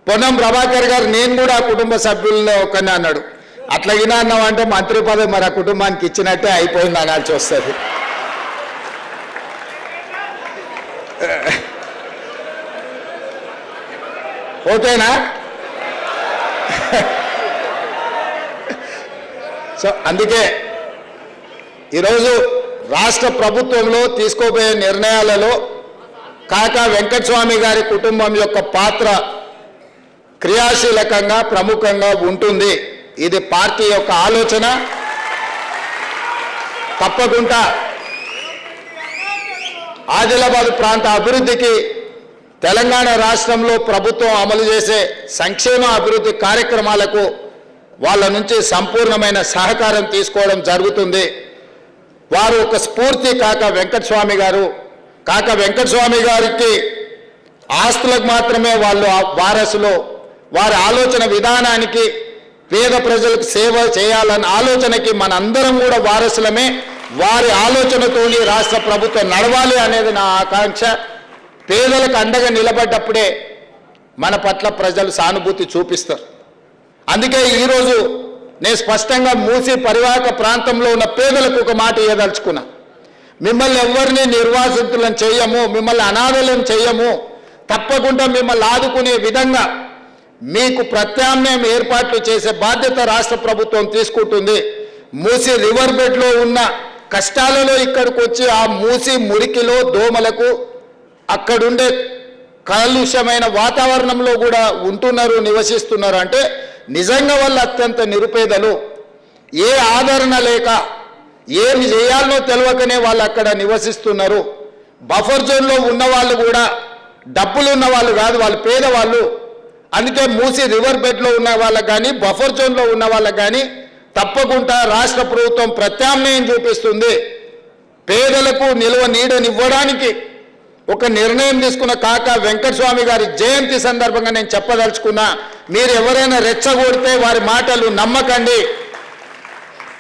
పొన్నం ప్రభాకర్ గారు నేను కూడా కుటుంబ సభ్యుల్లో ఒకనే అన్నాడు. అట్లాగినా అన్నామంటే మంత్రి పదవి మరి ఆ కుటుంబానికి ఇచ్చినట్టే అయిపోయింది అనాల్సి వస్తుంది. ఓకేనా? సో అందుకే ఈరోజు రాష్ట్ర ప్రభుత్వంలో తీసుకోబోయే నిర్ణయాలలో కాకా వెంకటస్వామి గారి కుటుంబం యొక్క పాత్ర క్రియాశీలకంగా ప్రముఖంగా ఉంటుంది. ఇది పార్టీ యొక్క ఆలోచన. తప్పకుండా ఆదిలాబాద్ ప్రాంత అభివృద్ధికి తెలంగాణ రాష్ట్రంలో ప్రభుత్వం అమలు చేసే సంక్షేమ అభివృద్ధి కార్యక్రమాలకు వాళ్ళ నుంచి సంపూర్ణమైన సహకారం తీసుకోవడం జరుగుతుంది. వారు ఒక స్ఫూర్తి కాకా వెంకటస్వామి గారు. కాకా వెంకటస్వామి గారికి ఆస్తులకు మాత్రమే వాళ్ళు వారసులు. వారి ఆలోచన విధానానికి పేద ప్రజలకు సేవ చేయాలన్న ఆలోచనకి మనందరం కూడా వారసులమే. వారి ఆలోచనతోని రాష్ట్ర ప్రభుత్వం నడవాలి అనేది నా ఆకాంక్ష. పేదలకు అండగా నిలబడ్డప్పుడే మన పట్ల ప్రజలు సానుభూతి చూపిస్తారు. అందుకే ఈరోజు నేను స్పష్టంగా మూసి పరివాహక ప్రాంతంలో ఉన్న పేదలకు ఒక మాట ఇవ్వదలుచుకున్నా. మిమ్మల్ని ఎవరిని నిర్వాసితులను చేయము, మిమ్మల్ని అనాథలను చేయము. తప్పకుండా మిమ్మల్ని ఆదుకునే విధంగా మీకు ప్రత్యామ్నాయం ఏర్పాట్లు చేసే బాధ్యత రాష్ట్ర ప్రభుత్వం తీసుకుంటుంది. మూసి రివర్ బెడ్లో ఉన్న కష్టాలలో ఇక్కడికి వచ్చి ఆ మూసి మురికిలో దోమలకు అక్కడుండే కాలుష్యమైన వాతావరణంలో కూడా ఉంటున్నారు, నివసిస్తున్నారు. అంటే నిజంగా వాళ్ళు అత్యంత నిరుపేదలు. ఏ ఆదరణ లేక ఏమి చేయాలనో తెలియకనే వాళ్ళు అక్కడ నివసిస్తున్నారు. బఫర్ జోన్లో ఉన్న వాళ్ళు కూడా డబ్బులు ఉన్న వాళ్ళు కాదు, వాళ్ళు పేదవాళ్ళు. అందుకే మూసి రివర్ బెడ్లో ఉన్న వాళ్ళకు కానీ బఫర్ జోన్లో ఉన్న వాళ్ళకు కానీ తప్పకుండా రాష్ట్ర ప్రభుత్వం ప్రత్యామ్నాయం చూపిస్తుంది. పేదలకు నిల్వ నీడనివ్వడానికి ఒక నిర్ణయం తీసుకున్న కాకా వెంకటస్వామి గారి జయంతి సందర్భంగా నేను చెప్పదలుచుకున్నా, మీరు ఎవరైనా రెచ్చగొడితే వారి మాటలు నమ్మకండి.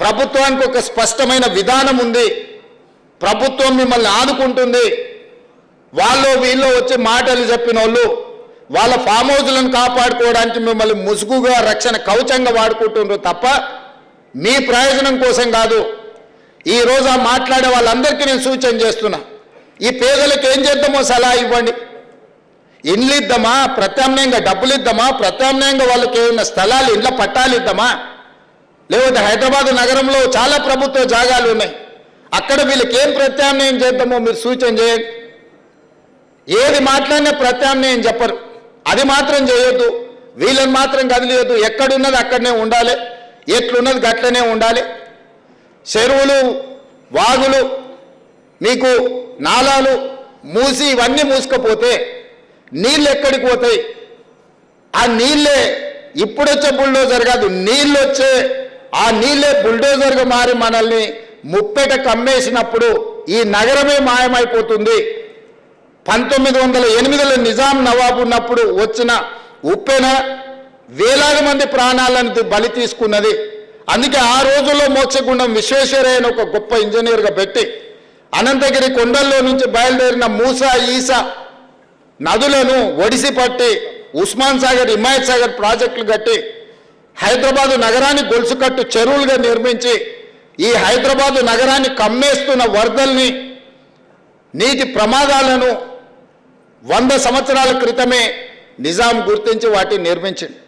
ప్రభుత్వానికి ఒక స్పష్టమైన విధానం ఉంది. ప్రభుత్వం మిమ్మల్ని ఆదుకుంటుంది. వాళ్ళు వీళ్ళు వచ్చి మాటలు చెప్పిన వాళ్ళు వాళ్ళ ఫామ్ హౌస్లను కాపాడుకోవడానికి మిమ్మల్ని ముసుగుగా రక్షణ కవచంగా వాడుకుంటున్నారు తప్ప మీ ప్రయోజనం కోసం కాదు. ఈరోజు ఆ మాట్లాడే వాళ్ళందరికీ నేను సూచన చేస్తున్నా, ఈ పేదలకు ఏం చేద్దామో సలహా ఇవ్వండి. ఇండ్లు ఇద్దామా, ప్రత్యామ్నాయంగా డబ్బులు ఇద్దామా, ప్రత్యామ్నాయంగా వాళ్ళకి ఏమైనా స్థలాలు ఇండ్ల పట్టాలు ఇద్దామా, లేకపోతే హైదరాబాద్ నగరంలో చాలా ప్రభుత్వ జాగాలు ఉన్నాయి, అక్కడ వీళ్ళకి ఏం ప్రత్యామ్నాయం చేద్దామో మీరు సూచన చేయండి. ఏది మాట్లాడినా ప్రత్యామ్నాయం చెప్పరు. అది మాత్రం చేయొద్దు, వీళ్ళని మాత్రం కదిలియొద్దు. ఎక్కడున్నది అక్కడనే ఉండాలి, ఎట్లున్నది గట్లనే ఉండాలి. చెరువులు, వాగులు, మీకు నాలాలు మూసి ఇవన్నీ మూసుకపోతే నీళ్ళు ఎక్కడికి పోతాయి? ఆ నీళ్ళే ఇప్పుడొచ్చే బుల్డోజర్ కాదు, నీళ్ళు వచ్చే ఆ నీళ్ళే బుల్డోజర్గా మారి మనల్ని ముప్పెట కమ్మేసినప్పుడు ఈ నగరమే మాయమైపోతుంది. 1908లో నిజాం నవాబు ఉన్నప్పుడు వచ్చిన ఉప్పెన వేలాది మంది ప్రాణాలను బలి తీసుకున్నది. అందుకే ఆ రోజుల్లో మోక్షగుండం విశ్వేశ్వరయ్య అని ఒక గొప్ప ఇంజనీర్గా పెట్టి అనంతగిరి కొండల్లో నుంచి బయలుదేరిన మూసా, ఈసా నదులను ఒడిసి పట్టి ఉస్మాన్ సాగర్, హిమాయత్ సాగర్ ప్రాజెక్టులు కట్టి హైదరాబాదు నగరాన్ని గొలుసుకట్టు చెరువులుగా నిర్మించి ఈ హైదరాబాదు నగరాన్ని కమ్మేస్తున్న వరదల్ని, నీటి ప్రమాదాలను 100 సంవత్సరాల క్రితమే నిజాం గుర్తించి వాటిని నిర్మించింది.